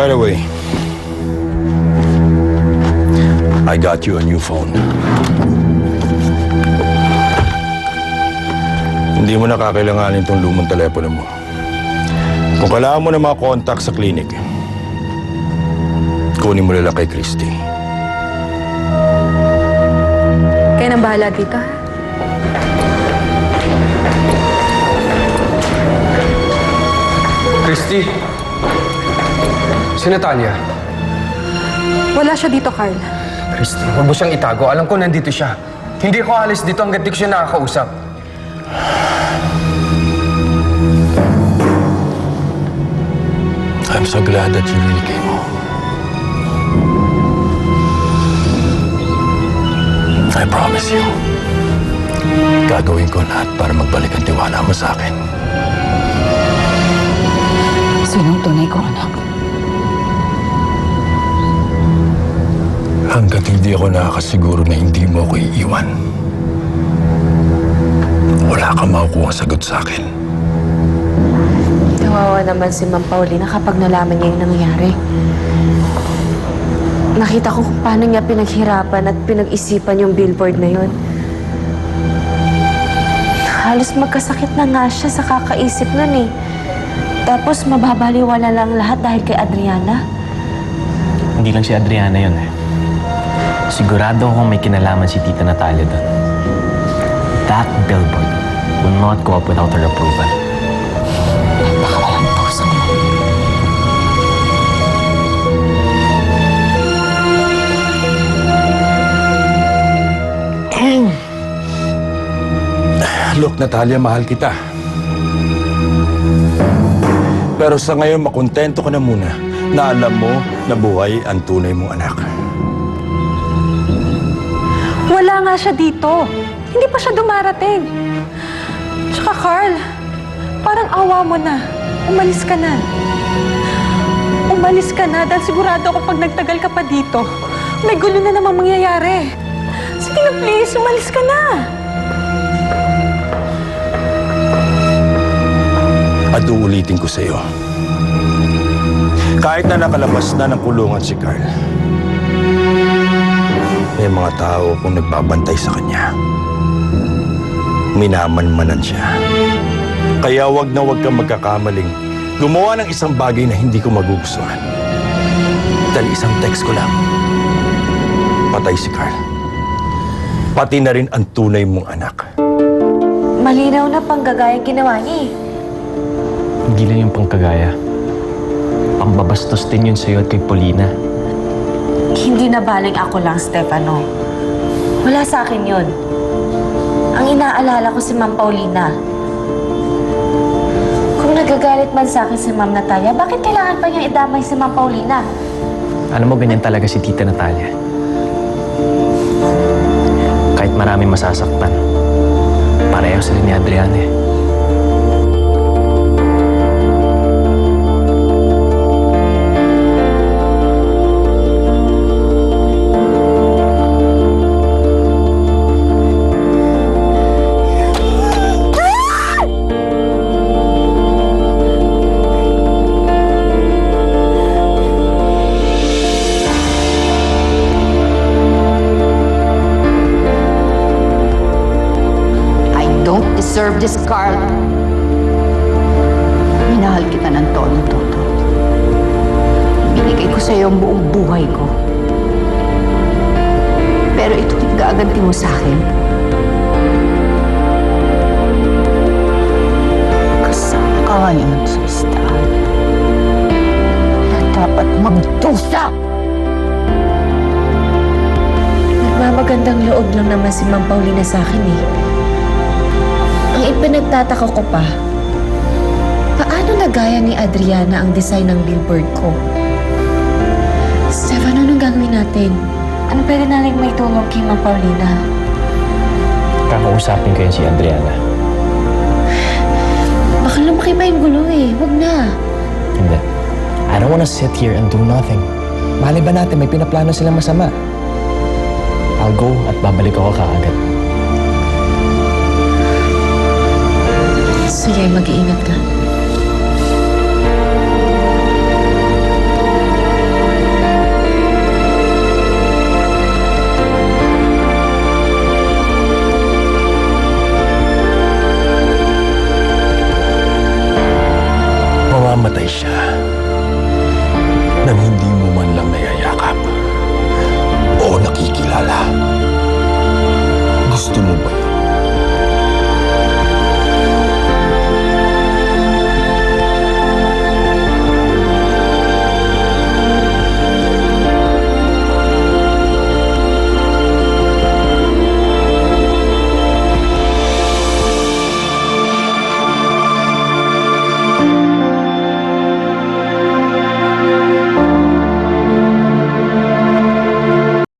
By the way, I got you a new phone. Hindi mo nakakailanganin itong lumang telepono mo. Kung kailangan mo ng mga contact sa clinic, kunin mo nila kay Christy. Kaya nang bahala dito, ha? Christy! Si Natalia. Wala siya dito, Carl. Christy, huwag mo siyang itago. Alam ko nandito siya. Hindi ako alis dito hanggang di ko siya nakakausap. I'm so glad that you really came home. I promise you, gagawin ko lahat para magbalik ang tiwala mo sa akin. Sinong tunay ko, anak? Hanggat hindi ako nakakasiguro na hindi mo ako iiwan, wala kang makukuha sagot sa akin. Kawawa naman si Ma'am Paulina kapag nalaman niya yung nangyari. Nakita ko kung paano niya pinaghirapan at pinag-isipan yung billboard na yun. Halos magkasakit na nga siya sa kakaisip nun eh. Tapos mababaliwala lang lahat dahil kay Adriana. Hindi lang si Adriana yun eh. Sigurado akong may kinalaman si Tita Natalia doon. That billboard will not go up without her approval. Napakawalang puso mo. Look, Natalia, mahal kita. Pero sa ngayon, makontento ka na muna na alam mo na buhay ang tunay mong anak. Wala nga siya dito. Hindi pa siya dumarating. Tsaka, Carl, parang awa mo na. Umalis ka na. Umalis ka na dahil sigurado ako pag nagtagal ka pa dito, may gulo na namang mangyayari. Sige na, please. Umalis ka na. At uulitin ko sa iyo, kahit na nakalabas na ng kulungan si Carl, may mga tao kung nagbabantay sa kanya. Minamanmanan siya. Kaya wag kang magkakamaling gumawa ng isang bagay na hindi ko magugustuhan. Dahil isang text ko lang, patay si Carl. Pati na rin ang tunay mong anak. Malinaw na panggagaya ginawa niya eh. Hindi lang yung pangkagaya. Pambabastos din yun sa'yo at kay Paulina. Hindi na baling ako lang, Stefano. Wala sa akin yun. Ang inaalala ko si Ma'am Paulina. Kung nagagalit man sa akin si Ma'am Natalia, bakit kailangan pa niyang idamay si Ma'am Paulina? Alam mo, ganyan talaga si Tita Natalia. Kahit maraming masasaktan, pareho sila ni Adriana eh. Deserve this, Carl. Minahal kita ng todo-todo. Binigay ko sa'yo ang buong buhay ko. Pero ito yung gaganti mo sa akin. Kasama ka ngayon sa listahan na dapat magdusa. Nagmamagandang loob lang naman si Ma'am Paulina sa akin eh. Ang ipinagtataka ko pa, paano nagaya ni Adriana ang design ng billboard ko? Stefano, anong gagawin natin? Ano pwede natin may tulong kay Ma'am Paulina? Kakausapin ko yan si Adriana. Baka lumaki pa yung gulo eh. Huwag na. Hindi. I don't wanna sit here and do nothing. Malay ba natin may pinaplano silang masama? I'll go at babalik ako kaagad. Sige, mag-iingat ka. nang hindi mo